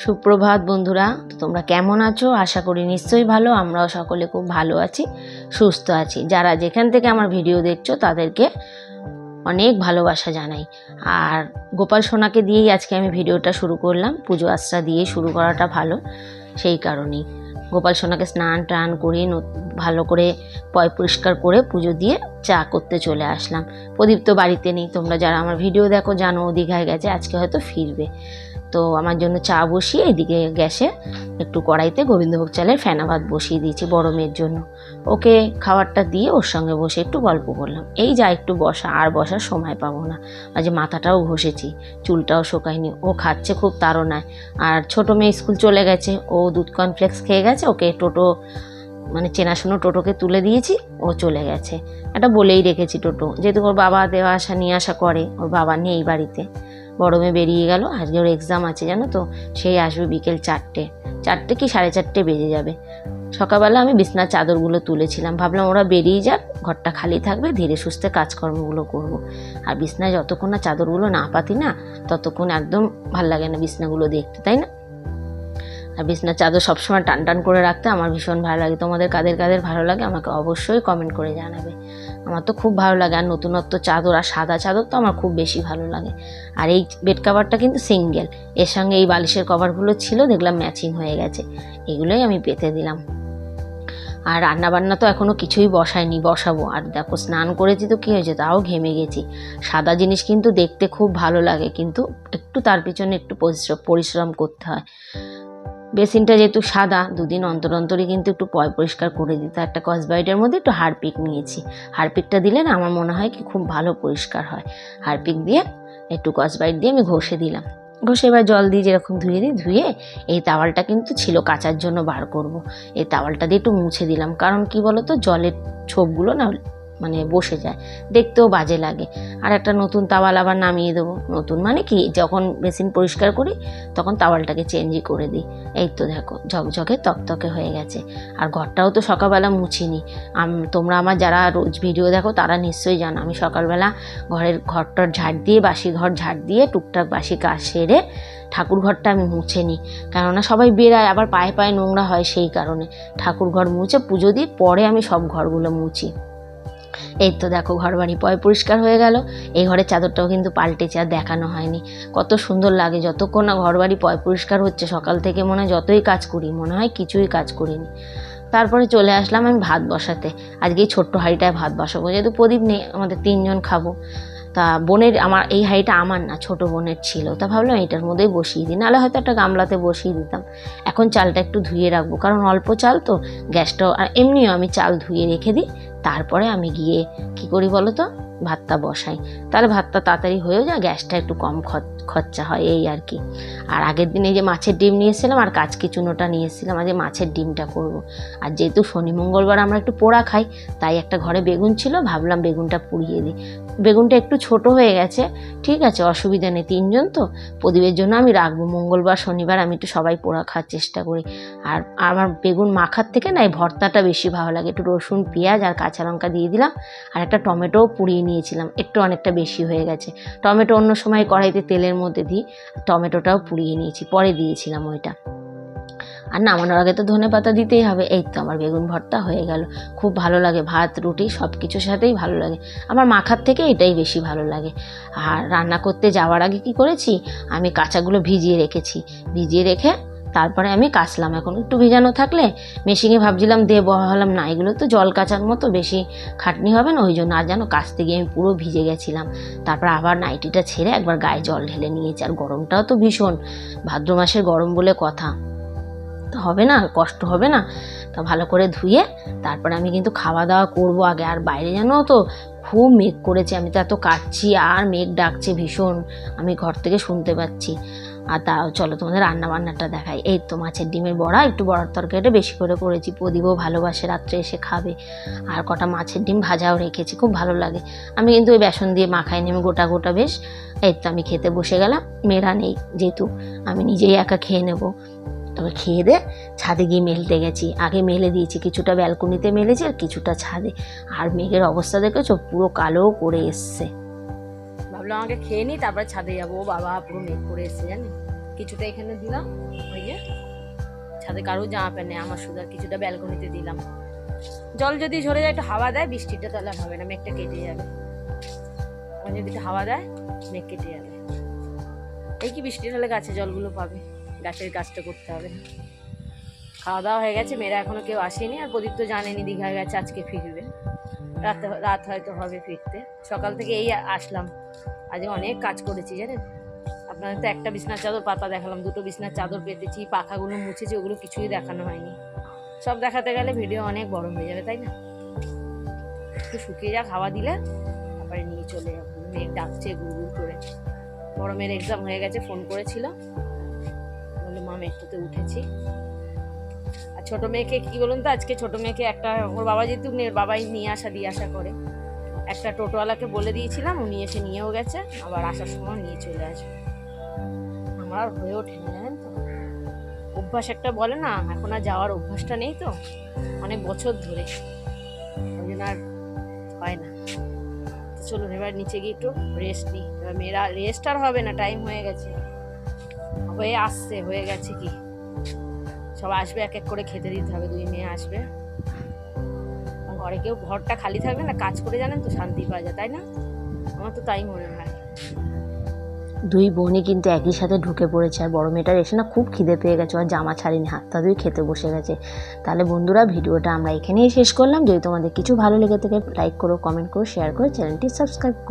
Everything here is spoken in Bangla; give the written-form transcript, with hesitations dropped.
সুপ্রভাত বন্ধুরা, তো তোমরা কেমন আছো? আশা করি নিশ্চয়ই ভালো। আমরাও সকলে খুব ভালো আছি, সুস্থ আছি। যারা যেখান থেকে আমার ভিডিও দেখছো তাদেরকে অনেক ভালোবাসা জানাই। আর গোপাল সোনাকে দিয়েই আজকে আমি ভিডিওটা শুরু করলাম। পুজো আশ্রা দিয়ে শুরু করাটা ভালো, সেই কারণেই গোপাল সোনাকে স্নান টান করে ভালো করে পয় পরিষ্কার করে পুজো দিয়ে চা করতে চলে আসলাম। প্রদীপ তো বাড়িতে নেই, তোমরা যারা আমার ভিডিও দেখো জানো ও দীঘায় গেছে, আজকে হয়তো ফিরবে। তো আমার জন্য চা বসিয়ে এদিকে গ্যাসে একটু কড়াইতে গোবিন্দভোগ চালের ফেনা ভাত বসিয়ে দিয়েছি বড় মেয়ের জন্য। ওকে খাবারটা দিয়ে ওর সঙ্গে বসে একটু গল্প করলাম। এই যা একটু বসা, আর বসার সময় পাবো না। আজ মাথাটাও ঘষেছি, চুলটাও শোকায়নি। ও খাচ্ছে খুব তাড়নায়। আর ছোটো মেয়ে স্কুল চলে গেছে, ও দুধ কর্নফ্লেক্স খেয়ে গেছে। ওকে টোটো মানে চেনাশুনো টোটোকে তুলে দিয়েছি, ও চলে গেছে। এটা বলেই রেখেছি টোটো, যেহেতু ওর বাবা দেওয়া আসা নিয়ে আসা করে, ওর বাবা নেই বাড়িতে। বড় মেয়ে বেরিয়ে গেল, আজকে ওর এক্সাম আছে জানো তো, সেই আসবে বিকেল 4টে কি 4:30 বেজে যাবে। সকালবেলা আমি বিছনার চাদরগুলো তুলেছিলাম, ভাবলাম ওরা বেরিয়ে যাক, ঘরটা খালি থাকবে, ধীরে সুস্থে কাজকর্মগুলো করব। আর বিছনায় যতক্ষণ না চাদরগুলো না পাতি না, ততক্ষণ একদম ভাল লাগে না বিছনাগুলো দেখতে, তাই না? আর বিছনার চাদর সবসময় টান টান করে রাখতে আমার ভীষণ ভালো লাগে। তোমাদের কাদের কাদের ভালো লাগে আমাকে অবশ্যই কমেন্ট করে জানাবে। আমার তো খুব ভালো লাগে। আর নতুনত্ব চাদর আর সাদা চাদর তো আমার খুব বেশি ভালো লাগে। আর এই বেড কাভারটা কিন্তু সিঙ্গেল, এর সঙ্গে এই বালিশের কভারগুলো ছিল, দেখলাম ম্যাচিং হয়ে গেছে, এগুলোই আমি পেতে দিলাম। আর রান্নাবান্না তো এখনও কিছুই বসাইনি, বসাবো। আর দেখো স্নান করেছি তো কী হয়েছে, তাও ঘেমে গেছি। সাদা জিনিস কিন্তু দেখতে খুব ভালো লাগে, কিন্তু একটু তার পিছনে একটু পরিশ্রম করতে হয়। বেসিনটা যেহেতু সাদা, দুদিন অন্তর অন্তরই কিন্তু একটু পয় পরিষ্কার করে দিতে। একটা কসবাইটের মধ্যে একটু হারপিক নিয়েছি, হারপিকটা দিলে না আমার মনে হয় কি খুব ভালো পরিষ্কার হয়। হারপিক দিয়ে একটু কসবাইট দিয়ে আমি ঘষে দিলাম। ঘষে এবার জল দিয়ে যেরকম ধুয়ে দিই, ধুয়ে এই তাওয়ালটা কিন্তু ছিল কাচার জন্য বার করব। এই তাওয়ালটা দিয়ে একটু মুছে দিলাম, কারণ কি বলো তো, জলের ছোপগুলো না মানে বসে যায়, দেখতেও বাজে লাগে। আর একটা নতুন তাওয়াল আবার নামিয়ে দেবো। নতুন মানে কি, যখন বেসিন পরিষ্কার করি তখন তাওয়ালটাকে চেঞ্জই করে দিই। এই তো দেখো ঝকঝকে তকতকে হয়ে গেছে। আর ঘরটাও তো সকালবেলা মুছিনি। তোমরা আমার যারা রোজ ভিডিও দেখো তারা নিশ্চয়ই জানো, আমি সকালবেলা ঘরটার ঝাড় দিয়ে, বাসি ঘর ঝাড় দিয়ে টুকটাক বাসি কাজ সেরে ঠাকুর ঘরটা আমি মুছে নিই। কেননা সবাই বেরায়, আবার পায়ে পায়ে নোংরা হয়, সেই কারণে ঠাকুর ঘর মুছে পুজো দিই, পরে আমি সব ঘরগুলো মুছি। এই তো দেখো ঘর বাড়ি পয় পরিষ্কার হয়ে গেল। এই ঘরের চাদরটাও কিন্তু পাল্টেছে, আর দেখানো হয়নি। কত সুন্দর লাগে যতক্ষণ না ঘর বাড়ি পয় পরিষ্কার হচ্ছে। সকাল থেকে মনে হয় যতই কাজ করি, মনে হয় কিছুই কাজ করিনি। তারপরে চলে আসলাম আমি ভাত বসাতে। আজকে এই ছোট্ট হাঁড়িটায় ভাত বসাবো, যেহেতু প্রদীপ নেই, আমাদের 3জন খাবো। তা বোনের, আমার এই হাঁড়িটা আমার না, ছোটো বোনের ছিল, তা ভাবলাম এটার মধ্যেই বসিয়ে দিই, নাহলে হয়তো একটা গামলাতে বসিয়ে দিতাম। এখন চালটা একটু ধুয়ে রাখবো, কারণ অল্প চাল তো, গ্যাসটাও, আর এমনিও আমি চাল ধুয়ে রেখে দিই। তারপরে আমি গিয়ে কী করি বলো তো, ভাতটা বসাই, তাহলে ভাতটা তাড়াতাড়ি হয়েও যায়, গ্যাসটা একটু কম খরচা হয়, এই আর কি। আর আগের দিন এই যে মাছের ডিম নিয়েছিলাম আর কাচকি চুনোটা নিয়েছিলাম, আজকে মাছের ডিমটা করব। আর যেহেতু শনি মঙ্গলবার আমরা একটু পোড়া খাই, তাই একটা ঘরে বেগুন ছিল, ভাবলাম বেগুনটা পুড়িয়ে দিই। বেগুনটা একটু ছোট হয়ে গেছে, ঠিক আছে, অসুবিধা নেই, 3জন তো, প্রদীপের জন্য আমি রাখবো। মঙ্গলবার শনিবার আমি একটু সবাই পোড়া খাওয়ার চেষ্টা করি। আর আমার বেগুন মাখার থেকে না এই ভর্তাটা বেশি ভালো লাগে। একটু রসুন পেঁয়াজ আর কাঁচা লঙ্কা দিয়ে দিলাম, আর একটা টমেটোও পুড়িয়ে নিয়েছিলাম, একটু অনেকটা বেশি হয়ে গেছে। টমেটো অন্য সময় কড়াইতে তেলের মধ্যে দিই, টমেটোটাও পুড়িয়ে নিয়েছি, পরে দিয়েছিলাম ওইটা। আর নামানোর আগে তো ধনেপাতা দিতেই হবে। এই তো আমার বেগুন ভর্তা হয়ে গেল। খুব ভালো লাগে, ভাত রুটি সব কিছুর সাথেই ভালো লাগে। আমার মাখার থেকে এটাই বেশি ভালো লাগে। আর রান্না করতে যাওয়ার আগে কি করেছি, আমি কাঁচাগুলো ভিজিয়ে রেখেছি, ভিজিয়ে রেখে তারপরে আমি কাচলাম। এখন একটু ভিজানো থাকলে মেশিনে ভাবছিলাম দেবো, ভাবলাম না, এগুলো তো জল কাচার মতো, বেশি খাটনি হবে না, ওই জন্য। আর যেন কাচতে গিয়ে আমি পুরো ভিজে গেছিলাম। তারপর আবার নাইটিটা ছেড়ে একবার গায়ে জল ঢেলে নিয়েছি। আর গরমটাও তো ভীষণ, ভাদ্র মাসের গরম বলে কথা, তো হবে না, কষ্ট হবে না। তা ভালো করে ধুয়ে তারপরে আমি কিন্তু খাওয়া দাওয়া করবো আগে। আর বাইরে জানো তো খুব মেঘ করেছে, আমি তো এত কাটছি আর মেঘ ডাকছে ভীষণ, আমি ঘর থেকে শুনতে পাচ্ছি। আর তা চলো তোমাদের রান্না বান্নাটা দেখাই। এই তো মাছের ডিমের বড়া, একটু বড়ার তরকারিটা বেশি করে করেছি, প্রদীপও ভালোবাসে, রাত্রে এসে খাবে। আর কটা মাছের ডিম ভাজাও রেখেছি, খুব ভালো লাগে। আমি কিন্তু ওই বেসন দিয়ে মাখাইনি, আমি গোটা গোটা বেশ। এই তো আমি খেতে বসে গেলাম, মেয়েরা নেই যেহেতু, আমি নিজেই একা খেয়ে নেবো। তবে খেয়ে দে ছাদে গিয়ে মেলতে গেছি, আগে মেলে দিয়েছি, কিছুটা ব্যালকনিতে মেলেছি আর কিছুটা ছাদে। আর মেঘের অবস্থা দেখেছো, পুরো কালো করে এসছে। ভাবলাম আমাকে খেয়ে নিই, তারপরে ছাদে যাবো। ও বাবা, পুরো মেঘ করে এসছে জানি, কিছুটা এখানে দিলাম, ওই যে ছাদে কারো জামা প্যান্ট নেই, আমার শুধু, আর কিছুটা ব্যালকনিতে দিলাম। জল যদি ঝরে যায়, একটু হাওয়া দেয়, বৃষ্টিটা তাহলে হবে না, মেঘটা কেটে যাবে। আর যদি একটু হাওয়া দেয়, মেঘ কেটে যাবে। এই কি বৃষ্টি হলে গাছে জলগুলো পাবে, গাছের কাজটা করতে হবে। খাওয়া দাওয়া হয়ে গেছে, মেয়েরা এখনো কেউ আসেনি, আর প্রদীপ তো জানেনি দীঘায় গেছে, আজকে ফিরবে, রাত হয়তো হবে ফিরতে। সকাল থেকে এই আসলাম, আজকে অনেক কাজ করেছি জানেন। আপনাদের তো একটা বিছনার চাদর পাতা দেখালাম, দুটো বিছনার চাদর পেতেছি, পাখাগুলো মুছেছি, ওগুলো কিছুই দেখানো হয়নি। সব দেখাতে গেলে ভিডিও অনেক বড় হয়ে যাবে, তাই না? একটু শুকিয়ে যাক, হাওয়া দিলে তারপরে নিয়ে চলে যাবো। মেঘ ডাকছে গুড় করে। বড় মেয়ের এক্সাম হয়ে গেছে, ফোন করেছিল, বললো মা মেট্রোতে উঠেছি। আর ছোট মেয়েকে কি বলুন তো, আজকে ছোট মেয়েকে একটা, ওর বাবা যেহেতু বাবাই নিয়ে আসা দিয়ে আসা করে, একটা টোটোওয়ালাকে বলে দিয়েছিলাম, উনি এসে নিয়েও গেছে, আবার আসার সময় নিয়ে চলে আসবে। আমার আর হয়ে ওঠে না জানেন তো, অভ্যাস একটা বলে না, এখন আর যাওয়ার অভ্যাসটা নেই তো, অনেক বছর ধরে, ওই জন্য আর হয় না। চলুন এবার নিচে গিয়ে একটু রেস্ট নিই। এবার মেয়েরা রেস্ট আর হবে না, টাইম হয়ে গেছে, হয়ে আসছে, হয়ে গেছে কি, সব আসবে, এক এক করে খেতে দিতে হবে। দুই মেয়ে আসবে, ঘরে কেউ, ঘরটা খালি থাকবে না, কাজ করে জানেন তো শান্তি পাওয়া যায়, তাই না? আমার তো তাই মনে হয়। দুই বোনই কিন্তু একই সাথে ঢুকে পড়েছে, আর বড় মেয়েটার এসে না খুব খিদে পেয়ে গেছে, আর জামা ছাড়িনি, হাতটা ধুয়ে খেতে বসে গেছে। তাহলে বন্ধুরা, ভিডিওটা আমরা এখানেই শেষ করলাম। যদি তোমাদের কিছু ভালো লেগে থাকে, লাইক করো, কমেন্ট করো, শেয়ার করো, চ্যানেলটি সাবস্ক্রাইব করো।